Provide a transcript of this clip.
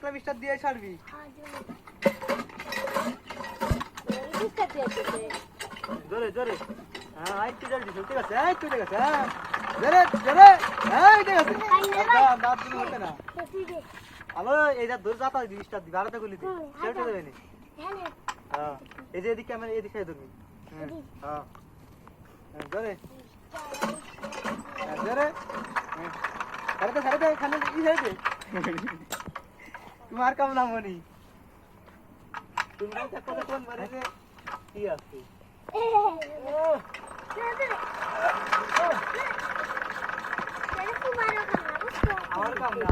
10টা 20টা দিয়ে ছাড়বি। জোরে জোরে হ্যাঁ আইতে জোরে দিছ ঠিক আছে এই ঠিক আছে হ্যাঁ জোরে জোরে এই ঠিক আছে দাঁত দিন হতে না হ্যালো এই যা দূর যাতা 20টা দিবি আরটা গুলি দি সেটা দেবে নি হ্যাঁ এই যে এদিকে ক্যামেরা এদিকে ধরবি হ্যাঁ জোরে জোরে ছাড়ে দে খানে কি ছেড়ে দে তোমার কাম না মনি তোমরা দেখো কোন মারে যে কি আছে আমার কাম না